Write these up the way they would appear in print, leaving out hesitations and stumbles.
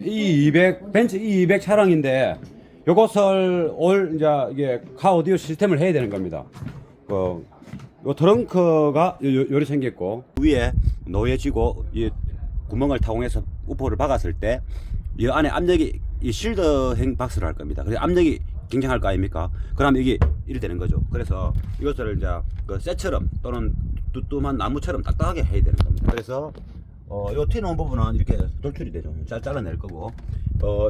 E200 벤츠 E200 차량인데 요것을 이제 이게 카 오디오 시스템을 해야 되는 겁니다. 요 트렁크가 요리 생겼고 위에 놓여지고 이 구멍을 타공해서 우포를 박았을 때 이 안에 압력이 이 실드행 박스를 할 겁니다. 그래서 압력이 굉장할 거 아닙니까? 그럼 이게 이렇게 되는 거죠. 그래서 이것을 이제 그 쇠처럼 또는 뚜툼한 나무처럼 딱딱하게 해야 되는 겁니다. 그래서 요 튀어나온 부분은 이렇게 돌출이 되죠. 잘라낼 거고,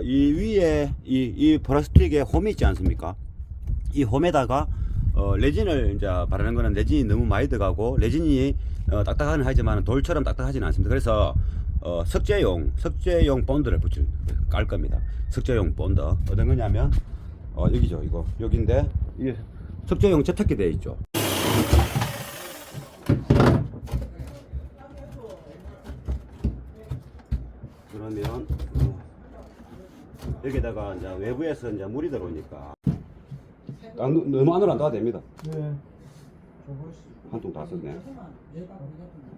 이 위에 이 플라스틱에 홈이 있지 않습니까? 이 홈에다가 레진을 이제 바르는 거는 레진이 너무 많이 들어가고 레진이 딱딱하긴 하지만 돌처럼 딱딱하지는 않습니다. 그래서 석재용 본드를 깔 겁니다. 석재용 본드 어떤 거냐면 여기죠. 여기인데 이 석재용 접착기 되어 있죠. 그러면 여기다가 이제 외부에서 이제 물이 들어오니까 너무 안으로 안 닿아도 됩니다. 네. 한 통 다 썼네.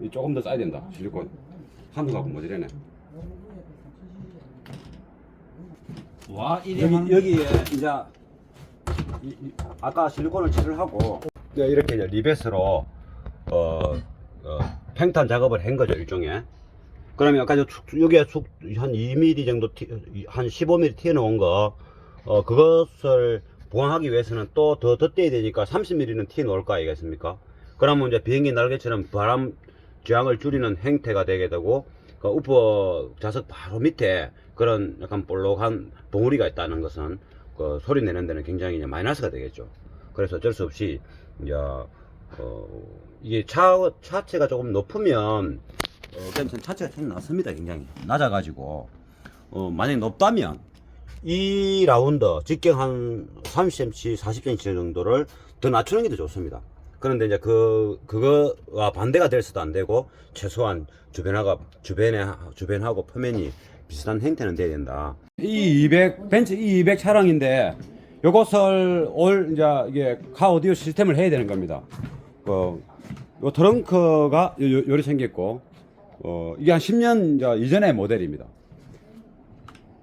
이 조금 더 써야 된다. 실리콘 한 통 갖고 모자라네. 와, 여기에 이제 아까 실리콘을 칠을 하고 이렇게 이제 리벳으로 팽탄 작업을 한 거죠, 일종의. 그러면 아까 여기에 한 2mm 정도 한 15mm 튀어나온 거 그것을 보강하기 위해서는 또 더 덧대야 되니까 30mm는 튀어나올 거 아니겠습니까? 그러면 이제 비행기 날개처럼 바람 저항을 줄이는 형태가 되게 되고, 그 우퍼 좌석 바로 밑에 그런 약간 볼록한 봉우리가 있다는 것은 그 소리 내는 데는 굉장히 이제 마이너스가 되겠죠. 그래서 어쩔 수 없이 이제 이게 차체가 조금 높으면 차체가 좀 낮습니다. 굉장히 낮아가지고 만약에 높다면 이 라운드 직경 한 30cm, 40cm 정도를 더 낮추는 게 더 좋습니다. 그런데 이제 그거와 반대가 될 수도 안 되고, 최소한 주변하고 표면이 비슷한 형태는 돼야 된다. 벤츠 E200 차량인데 요것을 이제 이게 카 오디오 시스템을 해야 되는 겁니다. 요 트렁크가 요리 생겼고, 이게 한 10년 이전의 모델입니다.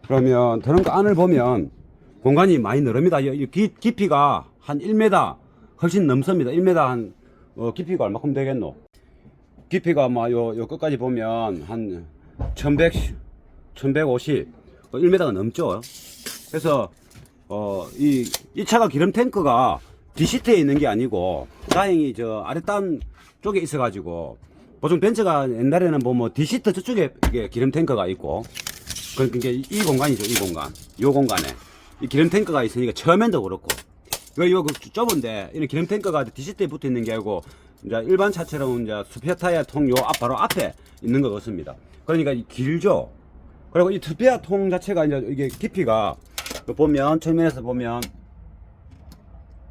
그러면 트렁크 안을 보면 공간이 많이 늘습니다. 깊이가 한 1m 훨씬 넘습니다. 1m 한 깊이가 얼마큼 되겠노? 깊이가 아마 요 끝까지 보면 한 1150, 1m가 넘죠. 그래서 이 차가 기름 탱크가 뒤시트에 있는 게 아니고 다행히 저 아랫단 쪽에 있어 가지고, 보통 벤츠가 옛날에는 보면 뒤시트 저쪽에 이게 기름 탱크가 있고, 그러니까 이 공간이죠. 요 공간에 이 기름 탱크가 있으니까 처음엔도 그렇고, 이거 좁은데 이런 기름 탱크가 뒤시트에 붙어 있는 게 아니고 이제 일반 차처럼 이제 스페어 타이어 통 바로 앞에 있는 것 같습니다. 그러니까 길죠. 그리고 이 스페어 통 자체가 이제 이게 깊이가 보면 측면에서 보면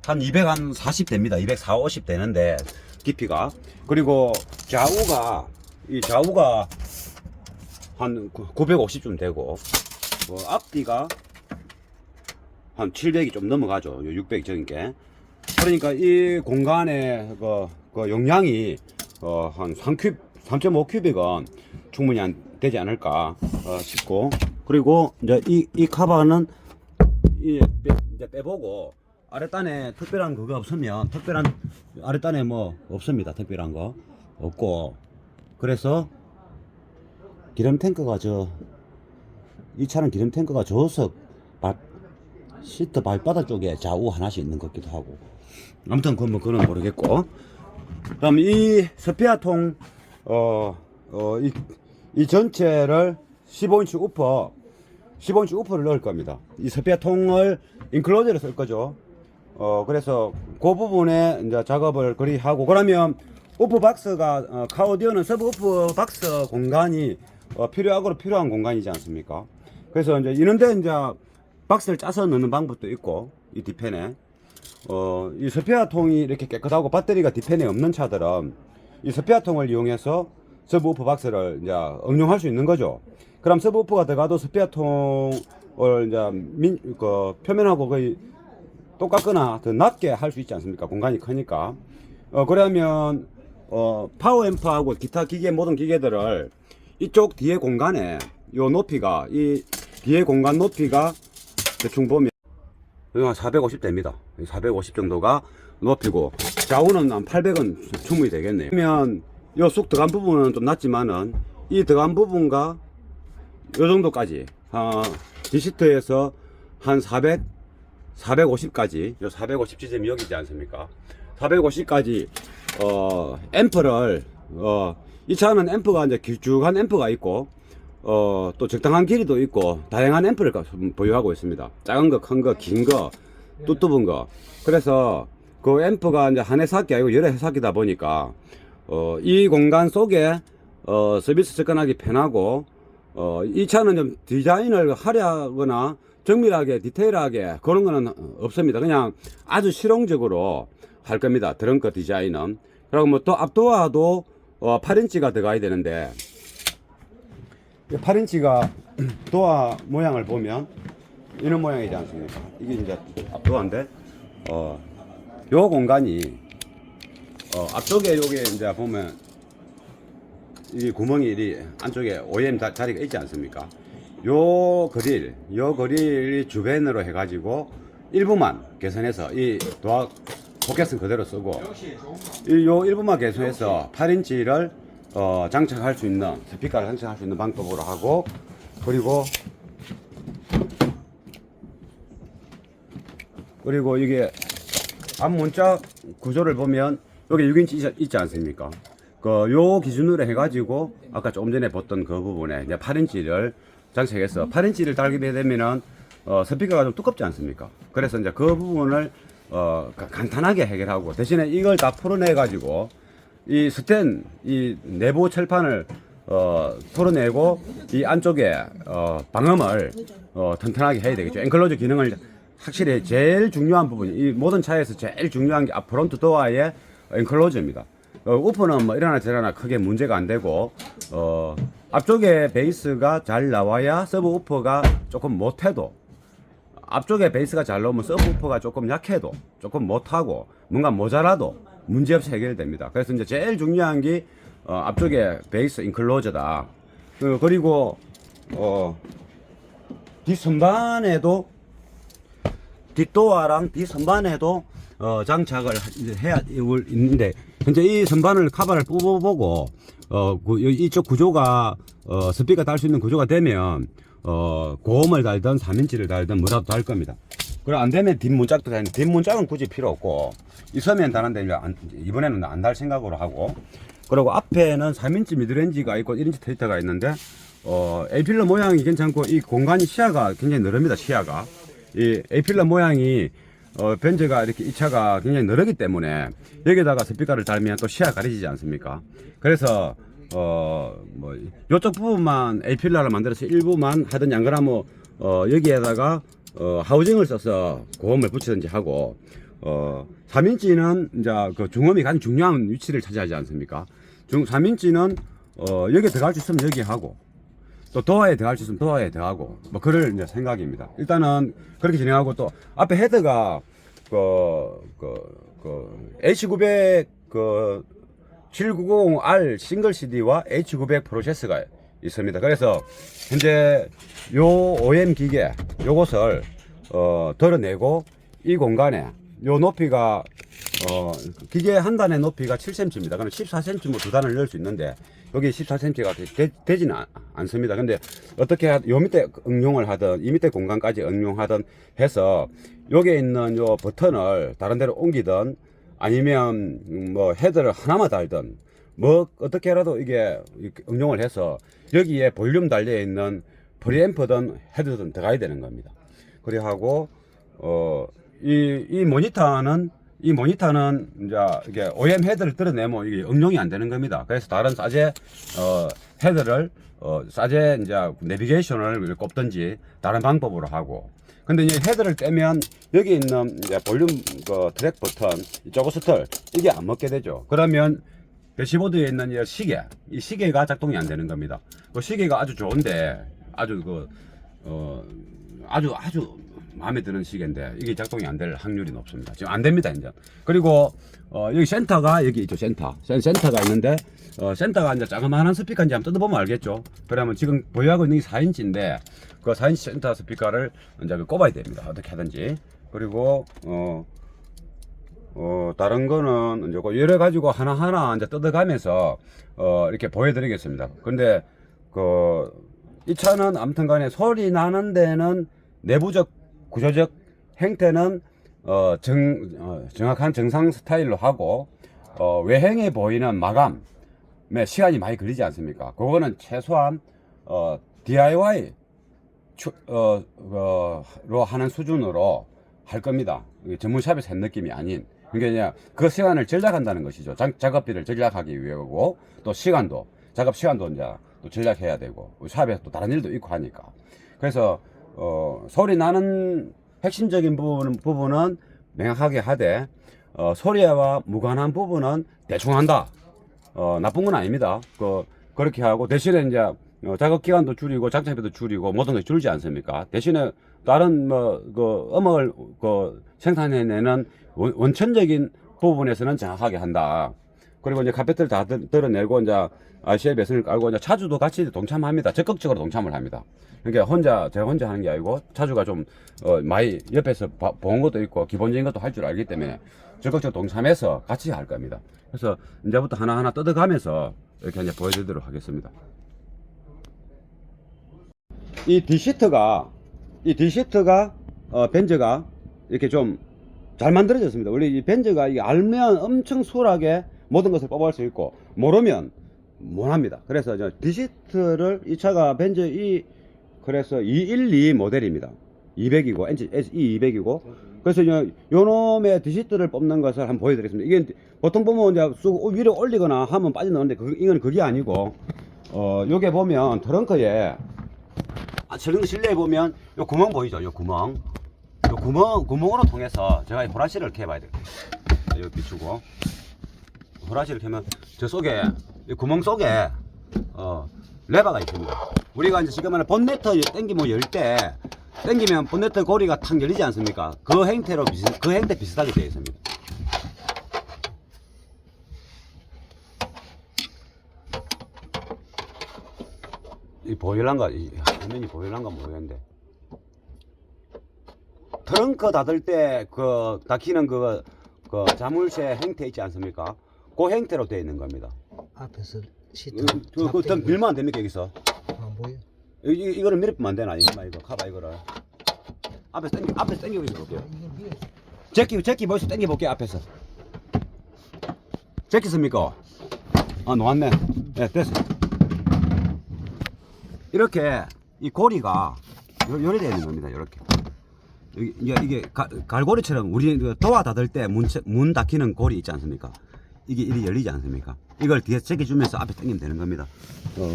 한 240 됩니다. 240, 50 되는데 깊이가. 그리고 좌우가 한 950좀 되고, 앞뒤가 한 700이 좀 넘어가죠. 600 적인게. 그러니까 이 공간에 그 용량이 한 3.5큐빅은 충분히 되지 않을까 싶고, 그리고 이제 이 카바는 이제 빼보고, 아랫단에 특별한 그거 없으면, 아랫단에 뭐 없습니다. 특별한 거 없고, 그래서 기름 탱크가 이 차는 기름 탱크가 저석 시트 발바닥 쪽에 좌우 하나씩 있는 것 같기도 하고, 아무튼 그건 모르겠고. 그럼 이 스페어 통 이 전체를 15인치 우퍼를 넣을 겁니다. 이 스페어 통을 인클로저로 쓸 거죠. 그래서 그 부분에 이제 작업을 그리 하고, 그러면 우퍼 박스가 카오디오는 서브 우퍼 박스 공간이 필요한 공간이지 않습니까? 그래서 이제 이런데 이제 박스를 짜서 넣는 방법도 있고, 이 뒤편에 이 스페어 통이 이렇게 깨끗하고 배터리가 뒤편에 없는 차들은 이 스페어 통을 이용해서 서브우퍼 박스를 이제 응용할 수 있는 거죠. 그럼 서브우퍼가 들어가도 스페어 통을 이제 표면하고 거의 똑같거나 더 낮게 할 수 있지 않습니까? 공간이 크니까. 그러면 파워 앰프하고 기타 기계 모든 기계들을 이쪽 뒤에 공간에 요 높이가 이 뒤에 공간 높이가 대충 보면 여기 한 450대입니다. 450 정도가 높이고 좌우는 한 800은 충분히 되겠네요. 그러면 요 쑥 들어간 부분은 좀 낮지만은 이 들어간 부분과 요 정도까지 디시트에서 한 450까지 요 450 지점이 여기지 않습니까? 450까지 앰프를 이 차는 앰프가 이제 길쭉한 앰프가 있고 또 적당한 길이도 있고 다양한 앰프를 보유하고 있습니다. 작은 거, 큰 거, 긴 거, 뚜뚜분 거. 그래서 그 앰프가 이제 한 회사기 아니고 여러 회사기다 보니까 이 공간 속에 서비스 접근하기 편하고 이 차는 좀 디자인을 화려하거나 정밀하게 디테일하게 그런 거는 없습니다. 그냥 아주 실용적으로 할 겁니다. 트렁크 디자인은. 그리고 뭐 또 앞도어도 8인치가 들어가야 되는데 8인치가 도어 모양을 보면 이런 모양이지 않습니까? 이게 이제 앞도어인데 요 공간이 앞쪽에 요게 이제 보면 이 구멍이 안쪽에 OEM 자리가 있지 않습니까? 요 그릴이 주변으로 해가지고 일부만 개선해서 이 도화 포켓은 그대로 쓰고 요 일부만 개선해서 8인치를 장착할 수 있는 스피커를 장착할 수 있는 방법으로 하고 그리고 이게 앞문자 구조를 보면 여기 6인치 있지 않습니까? 요 기준으로 해가지고 아까 조금 전에 봤던 그 부분에 이제 8인치를 장착해서 8인치를 달게 되면은 스피커가 좀 두껍지 않습니까? 그래서 이제 그 부분을 간단하게 해결하고 대신에 이걸 다 풀어내가지고 이 내부 철판을 풀어내고 이 안쪽에 방음을 튼튼하게 해야 되겠죠. 엔클로저 기능을 확실히 제일 중요한 부분이 이 모든 차에서 제일 중요한 게 앞프론트 도어의 엔클로저입니다. 우퍼는 뭐 이러나 저러나 크게 문제가 안 되고 앞쪽에 베이스가 잘 나와야 서브우퍼가 조금 못해도 앞쪽에 베이스가 잘 나오면 서브우퍼가 조금 약해도 조금 못하고 뭔가 모자라도 문제없이 해결됩니다. 그래서 이제 제일 중요한 게 앞쪽에 베이스 인클로저다. 그리고 뒷선반에도 뒷도어랑 뒷선반에도 장착을 해야 있는데 현재 이 선반을 카바를 뽑아보고 이쪽 구조가 스피커 달 수 있는 구조가 되면 고음을 달든 3인치를 달든 뭐라도 달 겁니다. 그럼 안 되면 뒷문짝도 다는데 뒷문짝은 굳이 필요 없고 있으면 다는데 이번에는 안 달 생각으로 하고 그리고 앞에는 3인치 미드렌지가 있고 1인치 테이터가 있는데 A필러 모양이 괜찮고 이 공간이 시야가 굉장히 넓습니다. 시야가 이 A필러 모양이 벤츠가 이렇게 이 차가 굉장히 넓기 때문에 여기다가 스피커를 달면 또 시야 가리지지 않습니까? 그래서 뭐 요쪽 부분만 A필러를 만들어서 일부만 하든지 안 그러면 여기에다가 하우징을 써서 고음을 붙이든지 하고 3인치는 이제 그 중음이 가장 중요한 위치를 차지하지 않습니까? 3인치는 여기에 들어갈 수 있으면 여기 하고 또 도어에 들어갈 수 있으면 도어에 들어가고 뭐 그럴 이제 생각입니다. 일단은 그렇게 진행하고 또 앞에 헤드가 H900 790R 싱글 CD와 H900 프로세서가 있습니다. 그래서 현재 요 OEM 기계 요것을 덜어내고 이 공간에 요 높이가 기계 한 단의 높이가 7cm입니다. 그럼 14cm 뭐 두 단을 넣을 수 있는데 여기 14cm가 되지는 않습니다. 근데 어떻게 요 밑에 응용을 하든 이 밑에 공간까지 응용하든 해서 여기에 있는 요 버튼을 다른 데로 옮기든 아니면 뭐 헤드를 하나만 달든 뭐 어떻게라도 이게 응용을 해서 여기에 볼륨 달려 있는 프리앰프든 헤드든 들어가야 되는 겁니다. 그래 하고 이 모니터는 이제 이게 OEM 헤드를 뜯어내면 이게 응용이 안 되는 겁니다. 그래서 다른 싸제 헤드를 싸제 이제 내비게이션을 꼽든지 다른 방법으로 하고. 근데 이제 헤드를 떼면 여기 있는 이제 볼륨 트랙 버튼, 저거 스틀 이게 안 먹게 되죠. 그러면 대시보드에 있는 이 시계가 작동이 안 되는 겁니다. 그 시계가 아주 좋은데 아주 마음에 드는 시계인데 이게 작동이 안 될 확률이 높습니다. 지금 안 됩니다, 이제. 그리고 여기 센터가 여기 있죠, 센터가 있는데 센터가 이제 자그마한 스피커인지 한번 뜯어보면 알겠죠. 그러면 지금 보유하고 있는 게 4인치인데 그 4인치 센터 스피커를 이제 꼽아야 됩니다. 어떻게 하든지. 그리고 다른 거는 이제 여러 가지고 하나하나 이제 뜯어가면서 이렇게 보여드리겠습니다. 근데 이 차는 아무튼 간에 소리 나는 데는 내부적 구조적 행태는 정확한 정상 스타일로 하고 외형에 보이는 마감에 시간이 많이 걸리지 않습니까? 그거는 최소한 DIY 로 하는 수준으로 할 겁니다. 전문샵에서 한 느낌이 아닌. 그러니까 그 시간을 절약한다는 것이죠. 작업비를 절약하기 위하고 또 시간도 작업 시간도 이제 또 절약해야 되고 샵에서 또 다른 일도 있고 하니까. 그래서 소리 나는 핵심적인 부분은 명확하게 하되 소리와 무관한 부분은 대충 한다. 나쁜 건 아닙니다. 그렇게 하고 대신에 이제 작업 기간도 줄이고 장착비도 줄이고 모든 게 줄지 않습니까? 대신에 다른 음악을 생산해내는 원천적인 부분에서는 정확하게 한다. 그리고 이제 카펫을 다 드러내고 이제 RCA 배선을 깔고 이제 차주도 같이 동참합니다. 적극적으로 동참을 합니다. 그러니까 제가 혼자 하는 게 아니고 차주가 좀 많이 옆에서 본 것도 있고 기본적인 것도 할 줄 알기 때문에 적극적으로 동참해서 같이 할 겁니다. 그래서 이제부터 하나하나 뜯어가면서 이렇게 이제 보여드리도록 하겠습니다. 이 D시트가 벤즈가 이렇게 좀 잘 만들어졌습니다. 원래 이 벤즈가 이게 알면 엄청 수월하게 모든 것을 뽑아올 수 있고 모르면 못합니다. 그래서 D시트를 이 차가 벤즈 그래서 212 모델입니다. 200이고 SE200이고 그래서 요 놈의 D시트를 뽑는 것을 한번 보여드리겠습니다. 이게 보통 보면 이제 쑥 위로 올리거나 하면 빠져나오는데 이건 그게 아니고 요게 보면 트렁크에 실내에 보면 요 구멍 보이죠? 요 구멍으로 통해서 제가 호라시를 이렇게 해봐야 돼요. 여기 비추고 호라시를 켜면 저 속에 이 구멍 속에 레버가 있습니다. 우리가 이제 지금 본네트 당기면 열 때 당기면 본네트 고리가 탁 열리지 않습니까? 그 행태 비슷하게 되어 있습니다. 이 보일란가 화면이 보일란가 모르겠는데 트렁크 닫을 때 닫히는 그 자물쇠 행태 있지 않습니까? 그 행태로 되어 있는 겁니다. 앞에서 시트 그건 밀면 안 됩니까 여기서? 안 보여? 이거를 밀으면 안 되나? 이거 카바 이거를 앞에서 당기고 있어 볼게요. 제끼 벌써 당겨 볼게요. 앞에서 제끼습니까? 놓았네. 네, 됐어. 이렇게 이 고리가 요래 되어 있는 겁니다. 이렇게 이게 갈고리처럼 우리 도어 닫을 때 문 닫히는 고리 있지 않습니까? 이게 이리 열리지 않습니까? 이걸 뒤에 제껴주면서 앞에 당기면 되는 겁니다.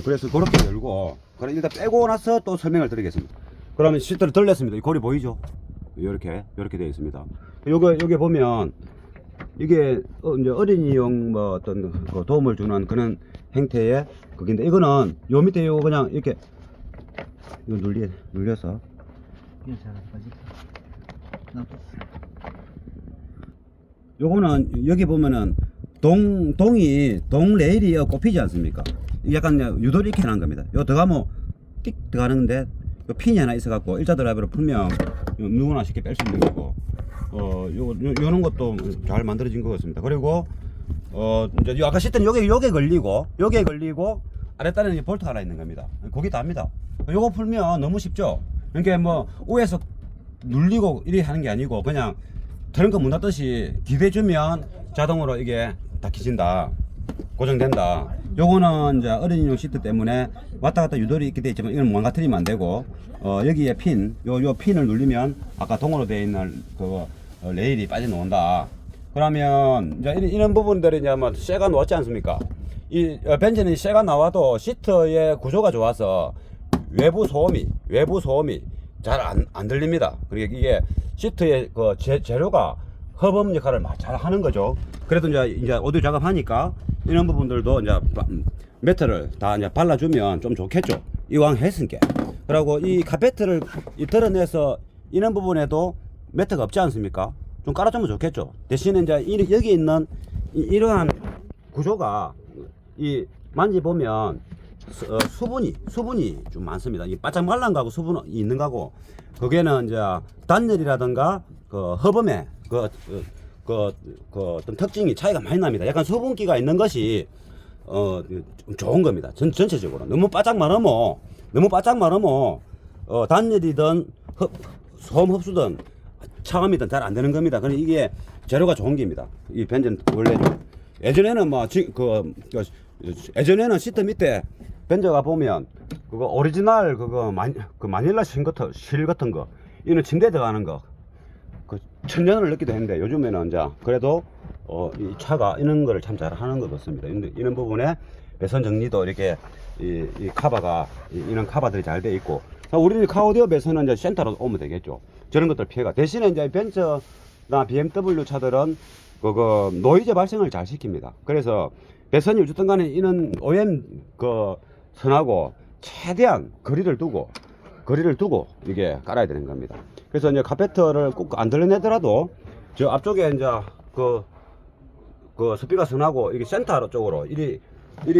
그래서 그렇게 열고, 그럼 일단 빼고 나서 또 설명을 드리겠습니다. 그러면 시트를 들렸습니다. 이 고리 보이죠? 이렇게 되어 있습니다. 요게 보면, 이게, 이제 어린이용 어떤 도움을 주는 그런 행태의 그긴데, 이거는 요 밑에 요거 그냥 이렇게, 이거 눌려서. 요거는 여기 보면은 동 레일이 꼽히지 않습니까? 약간 유도리 이렇게 하는 겁니다. 요 들어가면 띡 들어가는데 요 핀이 하나 있어 갖고 일자 드라이버로 풀면 누구나 쉽게 뺄 수 있는 거고 요런 것도 잘 만들어진 것 같습니다. 그리고 이제 아까 시트는 요게 걸리고 아랫단에는 볼트 하나 있는 겁니다. 거기 다입니다. 요거 풀면 너무 쉽죠? 그러니까 뭐 위에서 눌리고 이렇게 하는 게 아니고 그냥 트렁크 문 닫듯이 기대주면 자동으로 이게 닫히진다, 고정된다. 요거는 이제 어린이용 시트 때문에 왔다 갔다 유도리 있게 되어 있지만 이건 망가뜨리면 안 되고 여기에 요 핀을 누르면 아까 동으로 되어 있는 레일이 빠져나온다. 그러면 이제 이런 부분들이 이제 뭐 쇠가 놓았지 않습니까? 이 벤츠는 쇠가 나와도 시트의 구조가 좋아서 외부 소음이 잘 안 들립니다. 그러니까 이게 시트의 재료가 허범 역할을 잘 하는 거죠. 그래도 이제 오디오 작업하니까 이런 부분들도 이제 매트를 다 이제 발라주면 좀 좋겠죠. 이왕 했으니까. 그리고 이 카페트를 드러내서 이런 부분에도 매트가 없지 않습니까? 좀 깔아주면 좋겠죠. 대신에 이제 여기 있는 이러한 구조가 이 만지보면 수분이 좀 많습니다. 이 바짝 말란 거하고 수분이 있는 거하고 거기에는 이제 단열이라든가 그 허범의 그 어떤 특징이 차이가 많이 납니다. 약간 수분기가 있는 것이 좀 좋은 겁니다. 전체적으로 너무 바짝 마르면 단열이든 소음 흡수든 차음이든 잘 안 되는 겁니다. 그래서 이게 재료가 좋은 겁니다. 이 벤즈는 원래 예전에는 예전에는 시트 밑에 벤저가 보면 그거 오리지널 그 마닐라 실 같은 거 이는 침대에 들어가는 거 그 천년을 넣기도 했는데 요즘에는 이제 그래도 이 차가 이런 거를 참 잘하는 것 같습니다. 이런 부분에 배선 정리도 이렇게 이 카바가 이런 카바들이 잘 돼 있고 우리는 카오디오 배선은 이제 센터로 오면 되겠죠. 저런 것들 피해가 대신에 이제 벤츠나 BMW 차들은 그 노이즈 발생을 잘 시킵니다. 그래서 배선이 어쨌든 간에 이런 OEM 그 선하고 최대한 거리를 두고 이게 깔아야 되는 겁니다. 그래서 이제 카페트를 꼭 안 들려내더라도 저 앞쪽에 이제 그 스피커 선하고 이게 센터 쪽으로 이리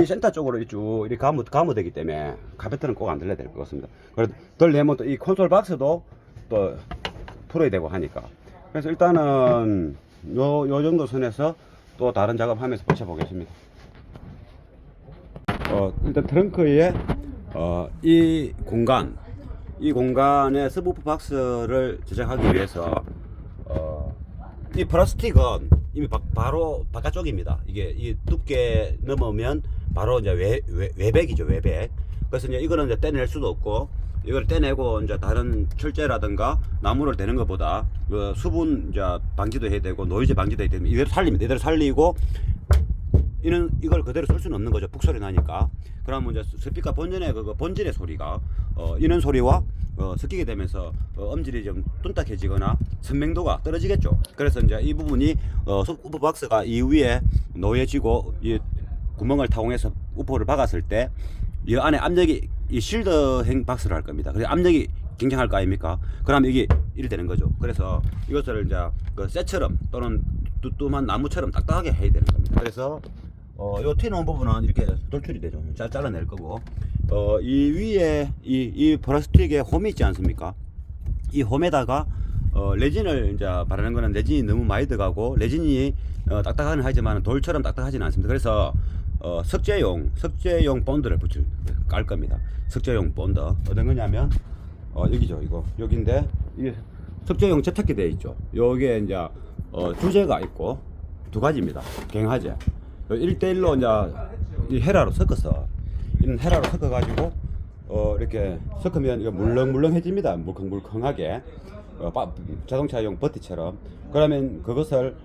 센터 쪽으로 쭉 이렇게 가면 되기 때문에 카페트는 꼭 안 들려야 될 것 같습니다. 그래서 덜 내면 또 이 콘솔 박스도 또 풀어야 되고 하니까. 그래서 일단은 요 정도 선에서 또 다른 작업하면서 붙여보겠습니다. 일단 트렁크에 이 공간에 스부프 박스를 제작하기 위해서 이 플라스틱은 이미 바로 바깥쪽입니다. 이게 이 두께 넘으면 바로 이제 외백이죠, 외백. 그래서 이제 이거는 이제 떼낼 수도 없고 이걸 떼내고 이제 다른 철제라든가 나무를 대는 것보다 그 수분 이제 방지도 해야 되고 노이즈 방지도 해야 되면 이대로 살립니다. 이대로 살리고 이걸 그대로 쓸 수는 없는 거죠. 북소리 나니까. 그러면 이제 스피커 본진의 소리가 이런 소리와 섞이게 되면서 음질이 좀 뚠딱해지거나 선명도가 떨어지겠죠. 그래서 이제 이 부분이 우퍼 박스가 이 위에 놓여지고 이 구멍을 타공해서 우퍼를 박았을 때 이 안에 압력이 이 실드행 박스를 할 겁니다. 그래서 압력이 굉장할 거 아닙니까? 그럼 이게 이리 되는 거죠. 그래서 이것을 이제 그 쇠처럼 또는 뚜툼한 나무처럼 딱딱하게 해야 되는 겁니다. 그래서 요 튀어나온 부분은 이렇게 돌출이 되죠. 잘라낼 거고 이 위에 이 플라스틱에 홈이 있지 않습니까? 이 홈에다가 레진을 이제 바르는 거는 레진이 너무 많이 들어가고 레진이 딱딱하긴 하지만 돌처럼 딱딱하지는 않습니다. 그래서 석재용 본드를 깔 겁니다. 석재용 본드 어떤 거냐면 여기죠. 여기인데 이게 석재용 접착기 되어 있죠. 여기에 이제 주제가 있고 두 가지입니다. 갱하제 1대1로 이제 이 헤라로 섞어서 이런 헤라로 섞어 가지고 이렇게 섞으면 이거 물렁물렁해집니다. 물컹물컹하게 자동차용 버티처럼. 그러면 그것을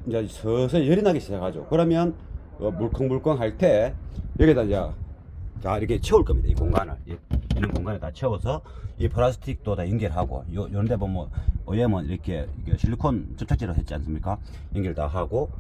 이제 서서히 열이 나기 시작하죠. 그러면 물컹물컹 할 때 여기다 이제 자 이렇게 채울 겁니다. 이 공간을 이런 공간에 다 채워서 이 플라스틱도 다 연결하고 요런데 보면 OEM은 이렇게 실리콘 접착제로 했지 않습니까? 연결 다 하고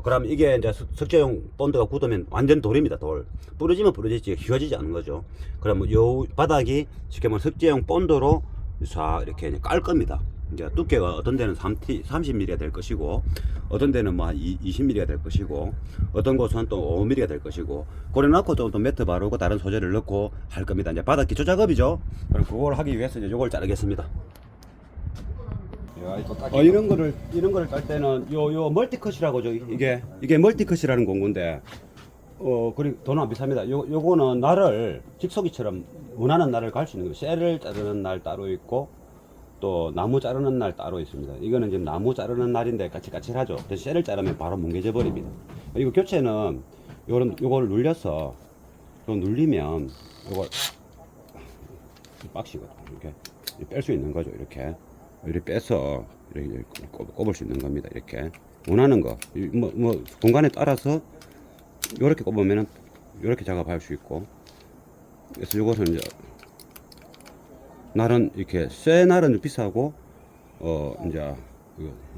그러면 이게 이제 석재용 본드가 굳으면 완전 돌입니다. 돌 부러지면 부러지지 휘어지지 않는 거죠. 그러면 요 바닥이 쉽게 말하면 석재용 본드로 자 이렇게 깔 겁니다. 이제 두께가 어떤 데는 30mm가 될 것이고 어떤 데는 뭐 20mm가 될 것이고 어떤 곳은 또 5mm가 될 것이고 그래 놓고 또 매트 바르고 다른 소재를 넣고 할 겁니다. 이제 바닥 기초 작업이죠. 그럼 그걸 하기 위해서 이제 요걸 자르겠습니다. 이런 거를 깔 때는 요 멀티컷이라고죠. 이게 멀티컷이라는 공구인데 그리고 돈은 안 비쌉니다. 요거는 날을 직소기처럼 원하는 날을 갈 수 있는 거예요. 쇠를 자르는 날 따로 있고 또 나무 자르는 날 따로 있습니다. 이거는 지금 나무 자르는 날인데 까칠까칠하죠. 쇠를 자르면 바로 뭉개져 버립니다. 이거 교체는 요걸 눌려서 눌리면 요걸 박시거든요. 이렇게 뺄 수 있는 거죠. 이렇게 빼서 이렇게 꼽을 수 있는 겁니다. 이렇게 원하는 거 뭐 공간에 따라서 이렇게 꼽으면은 이렇게 작업할 수 있고 그래서 요것은 이제 날은 이렇게 쇠 날은 좀 비싸고 이제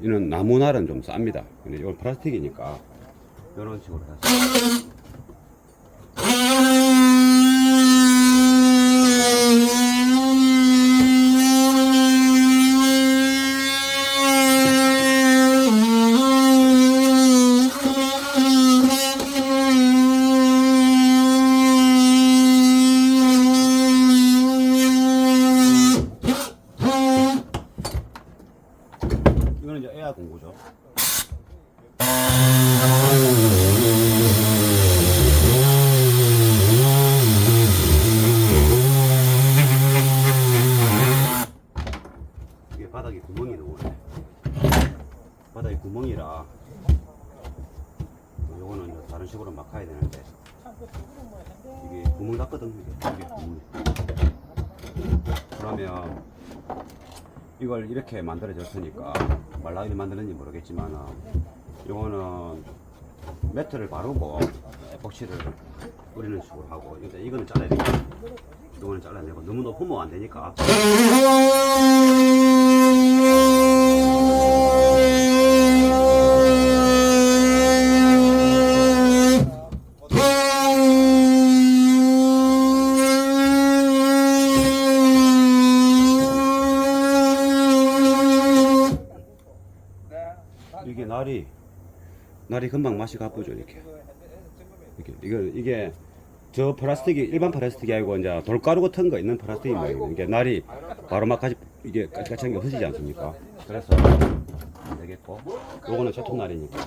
이는 나무 날은 좀 쌉니다. 근데 이건 플라스틱이니까 이런 식으로 해서 이제 에어 공구죠. 이게 바닥에 구멍이 나오네. 바닥에 구멍이라 요거는 이제 다른 식으로 막아야 되는데 이게 구멍 났거든. 이게 구멍. 그러면 이걸 이렇게 만들어졌으니까 말라기를 만드는지 모르겠지만 요거는 매트를 바르고 에폭시를 뿌리는 식으로 하고 이거는 잘라야 되고 요거는 잘라내고 너무 높으면 안 되니까 이게 날이 금방 맛이 가쁘죠. 이렇게 이게 저 플라스틱이 일반 플라스틱이 아니고 이제 돌가루 같은 거 있는 플라스틱이 모양이에요. 이게 날이 바로 막 이게 까칠까칠한 게 없어지지 않습니까? 그래서 안 되겠고 요거는 제품 날이니까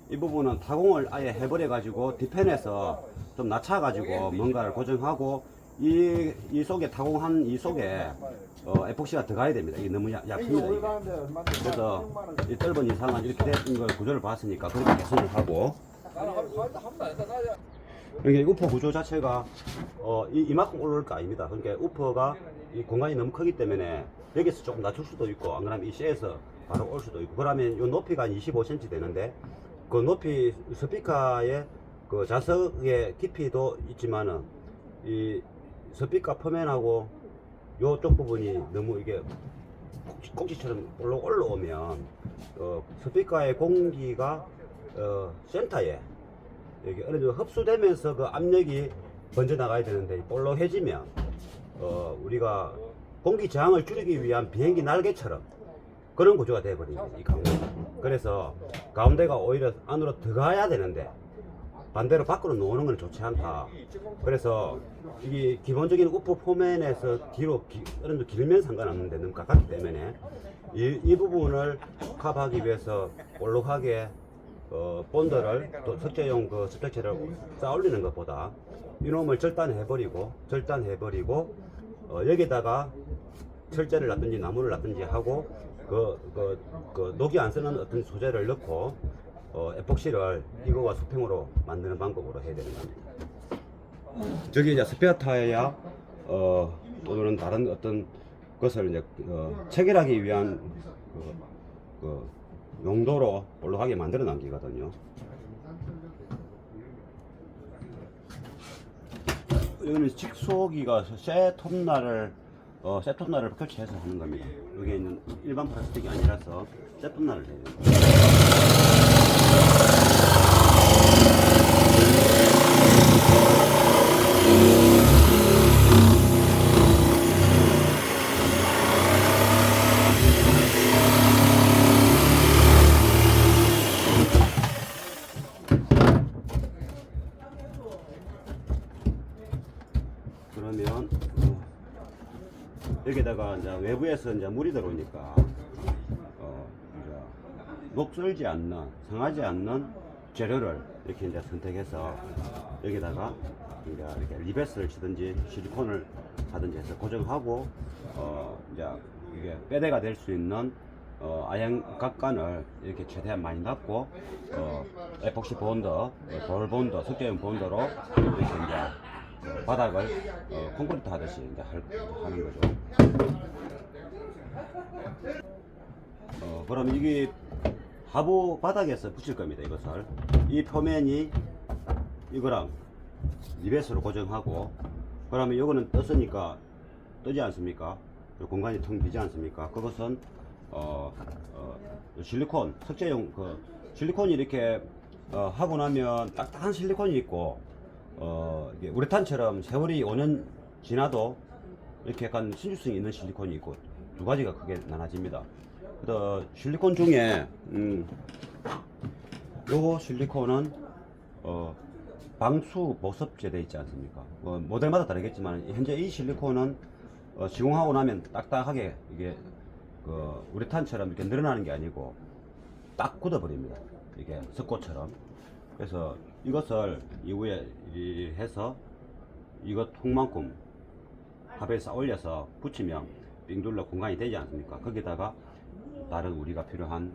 이 부분은 타공을 아예 해버려 가지고 뒤편에서 좀 낮춰 가지고 뭔가를 고정하고 이 속에 타공한 이 속에 에폭시가 들어가야 됩니다. 이게 너무 얇습니다. 이게. 그래서 이 떫은 이상은 이렇게 된 걸 구조를 봤으니까 그렇게 개선을 하고 이게 우퍼 구조 자체가 이만큼 올라올 거 아닙니다. 그러니까 우퍼가 이 공간이 너무 크기 때문에 여기서 조금 낮출 수도 있고 안 그러면 이 쇠에서 바로 올 수도 있고 그러면 이 높이가 한 25cm 되는데 그 높이 스피커의 그 좌석의 깊이도 있지만은 이 스피커 표면하고 요쪽 부분이 너무 이게 꼭지처럼 올라오면 스피커의 공기가 센터에 여기 어느 정도 흡수되면서 그 압력이 번져 나가야 되는데 볼록해지면 우리가 공기 저항을 줄이기 위한 비행기 날개처럼 그런 구조가 되어버립니다. 이 가운데가. 그래서 가운데가 오히려 안으로 들어가야 되는데 반대로 밖으로 놓는 건 좋지 않다. 그래서 이게 기본적인 우퍼 포면에서 뒤로 어느 정도 길면 상관없는데 너무 가깝기 때문에 이 부분을 커버하기 위해서 볼록하게 본드를 또 석재용 그 스트럭처를 쌓아 올리는 것보다 이놈을 절단해버리고 여기다가 철제를 놨든지 나무를 놨든지 하고 녹이 안 쓰는 어떤 소재를 넣고 에폭시를 이거와 수평으로 만드는 방법으로 해야 되는 겁니다. 저기 이제 스페어 타이어 또는 다른 어떤 것을 이제 체결하기 위한 그 용도로 볼록하게 만들어 남기거든요. 여기는 직소기가 쇠 톱날을 교체해서 하는 겁니다. 여기 있는 일반 플라스틱이 아니라서 쇠 톱날을 해야 됩니다. 그러면 여기다가 이제 외부에서 이제 물이 들어오니까 이제 녹슬지 않는 상하지 않는 재료를 이렇게 이제 선택해서 여기다가 이제 이렇게 리베스를 치든지 실리콘을 하든지 해서 고정하고 이제 이게 빼대가 될 수 있는 아양 각간을 이렇게 최대한 많이 놨고 에폭시 본드, 돌 본드, 석재용 본드로 이렇게 이제 바닥을 콘크리트 하듯이 이제 하는 거죠. 그럼 이게 하부 바닥에서 붙일 겁니다. 이것을 이 표면이 이거랑 리베스로 고정하고 그러면 이거는 떴으니까 뜨지 않습니까? 공간이 텅 비지 않습니까? 그것은 실리콘 석재용 그 실리콘이 이렇게 하고 나면 딱딱한 실리콘이 있고 이게 우레탄처럼 세월이 5년 지나도 이렇게 약간 신축성이 있는 실리콘이 있고 두 가지가 크게 나눠집니다. 그래서 실리콘 중에 요거 실리콘은 방수 보습제 돼 있지 않습니까? 모델마다 다르겠지만 현재 이 실리콘은 시공하고 나면 딱딱하게 이게 우레탄처럼 이렇게 늘어나는 게 아니고 딱 굳어버립니다. 이게 석고처럼. 그래서 이것을 이후에 해서 이것 통만큼 합에 쌓아 올려서 붙이면 빙 둘러 공간이 되지 않습니까? 거기다가 다른 우리가 필요한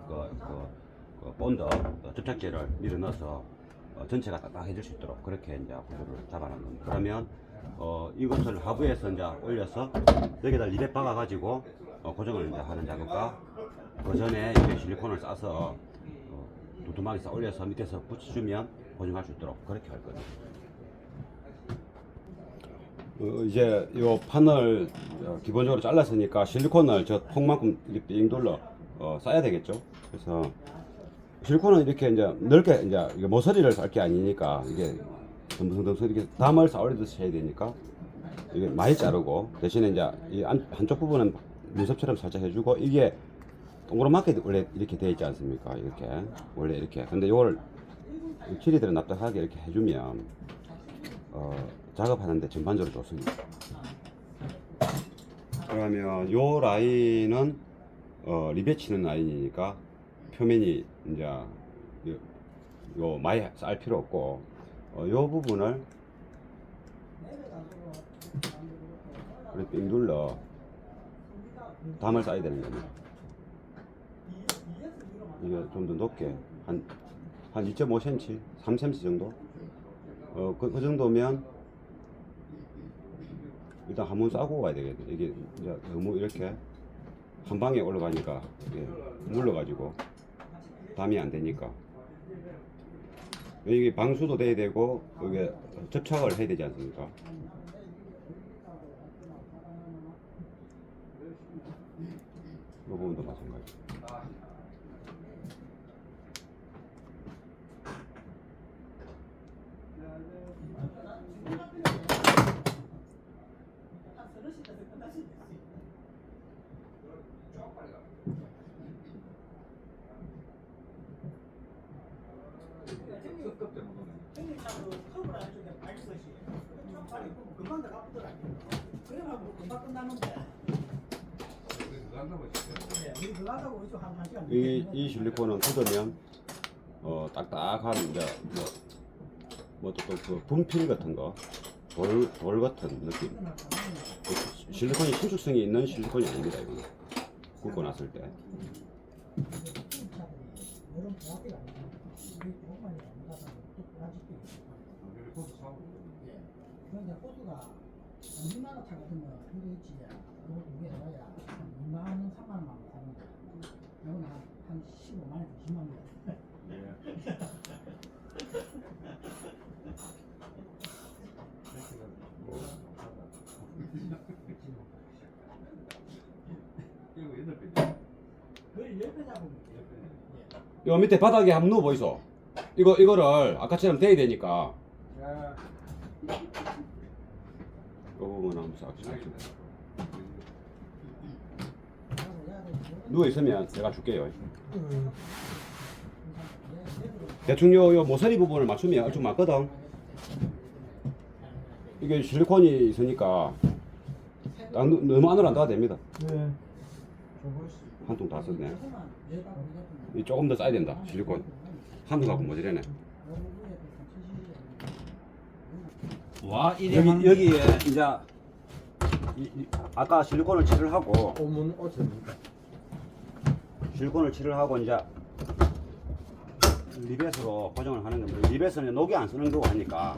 본드 접착제를 밀어 넣어서 전체가 딱딱해질 수 있도록 그렇게 이제 구조를 잡아놓은 겁니다. 그러면 이것을 하부에서 이제 올려서 여기다 리벳 박아 가지고 고정을 이제 하는 작업과 그 전에 이제 실리콘을 싸서 두툼하게 쌓아 올려서 밑에서 붙여주면 고정할 수 있도록 그렇게 할 거예요. 이제 이 판을 기본적으로 잘랐으니까 실리콘을 저 통만큼 이렇게 빙 둘러 싸야 되겠죠. 그래서 실리콘은 이렇게 이제 넓게 이제 이게 모서리를 쌀 게 아니니까 이게 듬성듬성 이렇게 담을 쌓아 올리듯이 해야 되니까 이게 많이 자르고 대신에 이제 이 한쪽 부분은 눈썹처럼 살짝 해주고 이게 동그랗게 원래 이렇게 되어 있지 않습니까? 이렇게 원래 이렇게. 근데 이걸 길이들은 납작하게 이렇게 해주면 작업하는데 전반적으로 좋습니다. 그러면 요 라인은 리벳 치는 라인이니까 표면이 이제 요 많이 쌀 필요 없고 요 부분을 이렇게 빙 둘러 담을 쌓아야 되는 겁니다. 이게 좀 더 높게 한 2.5cm, 3cm 정도. 그 정도면 일단 한번 싸고 가야 되겠네. 이게 이제 너무 이렇게 한 방에 올라가니까 이게 물러가지고 담이 안 되니까 이게 방수도 돼야 되고 이게 접착을 해야 되지 않습니까? 이 부분도 마찬가지. 이 실리콘은 굳으면 딱딱한 이제 그 분필 같은 거, 돌 같은 느낌. 실리콘이 신축성이 있는 실리콘이 아닙니다. 이거는 굽고 났을 때. 그런데 호수가 20만 원 차 같은 거 이거 있지. 그것도 위에 넣어야 2만 원, 3만 원만 사는 거. 이거는 한 15만 원, 20만 원. 요 밑에 바닥에 한번 누워 보이소. 이거를 아까처럼 대야 되니까. 요 부분 한번 싹 누워 있으면 제가 줄게요. 대충 요 모서리 부분을 맞추면 좀 맞거든. 이게 실리콘이 있으니까 너무 안으로 안 닿아도 됩니다. 한 통 다 썼네. 이 조금 더 쌓아야 된다. 실리콘 한 통 갖고 모자라네. 와, 여기에 이제 아까 실리콘을 칠을 하고 오문 어쩌입니까? 실리콘을 칠을 하고 이제 리벳으로 고정을 하는 겁니다. 리벳은 녹이 안 쓰는 거고 하니까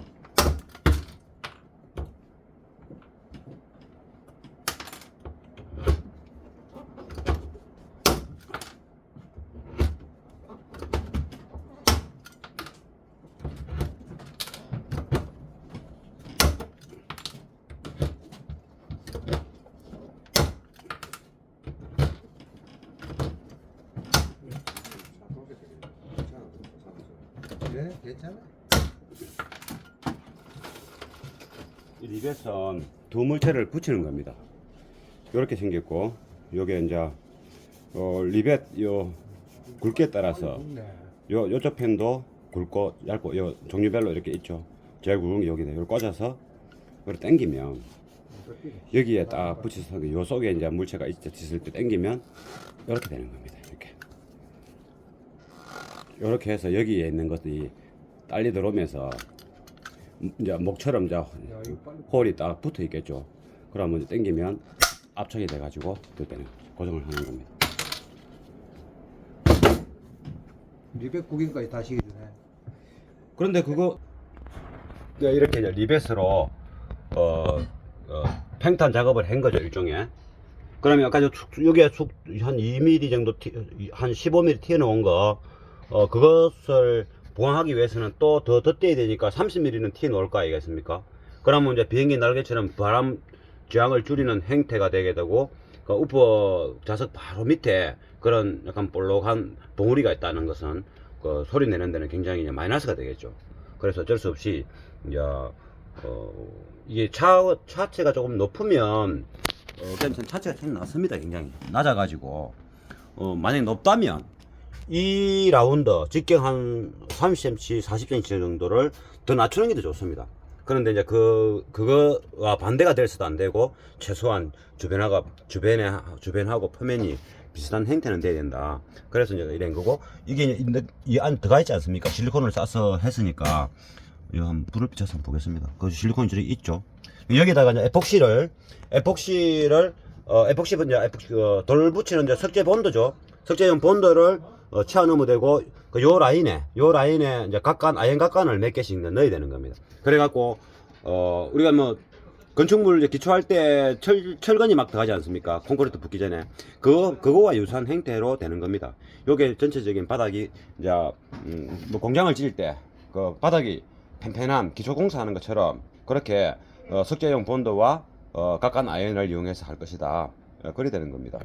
네, 괜찮아. 리벳은 두 물체를 붙이는 겁니다. 이렇게 생겼고, 요게 이제 리벳 요 굵기에 따라서 요쪽 편도 굵고 얇고 요 종류별로 이렇게 있죠. 제일 굵은 게 여기다. 이걸 꽂아서 이걸 당기면 여기에 딱 붙여서 요 속에 이제 물체가 있을 때 당기면 이렇게 되는 겁니다. 이렇게 해서 여기에 있는 것들이 딸리 들어오면서 이제 목처럼 이제 홀이 딱 붙어 있겠죠. 그러면 이제 당기면 압착이 돼 가지고 그때는 고정을 하는 겁니다. 리벳 구김까지 다 시켜주네. 그런데 그거 이렇게 이제 리벳으로 팽탄 작업을 한 거죠, 일종의. 그러면 아까 여기에 한 2mm 정도 한 15mm 튀어나온 거 그것을 보강하기 위해서는 또 더 덧대야 되니까 30mm는 튀어나올 거 아니겠습니까? 그러면 이제 비행기 날개처럼 바람 저항을 줄이는 형태가 되게 되고, 그 우퍼 좌석 바로 밑에 그런 약간 볼록한 봉우리가 있다는 것은 그 소리 내는 데는 굉장히 이제 마이너스가 되겠죠. 그래서 어쩔 수 없이 이제 이게 차체가 조금 높으면 괜찮 차체가 참 낮습니다. 굉장히 낮아가지고 만약에 높다면 이 라운드 직경 한 30cm, 40cm 정도를 더 낮추는 게 더 좋습니다. 그런데 이제 그거와 반대가 될 수도 안 되고, 최소한 주변하고 표면이 비슷한 형태는 돼야 된다. 그래서 이제 이런 거고, 이게 이 안 들어가 있지 않습니까? 실리콘을 싸서 했으니까, 이거 한번 불을 비춰서 한번 보겠습니다. 그 실리콘 줄이 있죠. 여기다가 이제 에폭시 돌 붙이는 이제 석재 본드죠. 석재용 본드를 채워 넣으면 되고, 요 라인에 이제 아연 각간을 몇 개씩 넣어야 되는 겁니다. 그래갖고 우리가 뭐 건축물 이제 기초할 때 철근이 막 들어가지 않습니까? 콘크리트 붙기 전에 그거와 유사한 형태로 되는 겁니다. 요게 전체적인 바닥이 이제 뭐 공장을 지을 때 그 바닥이 팽팽한 기초 공사하는 것처럼 그렇게 석재용 본드와 각간 아연을 이용해서 할 것이다. 그래 되는 겁니다.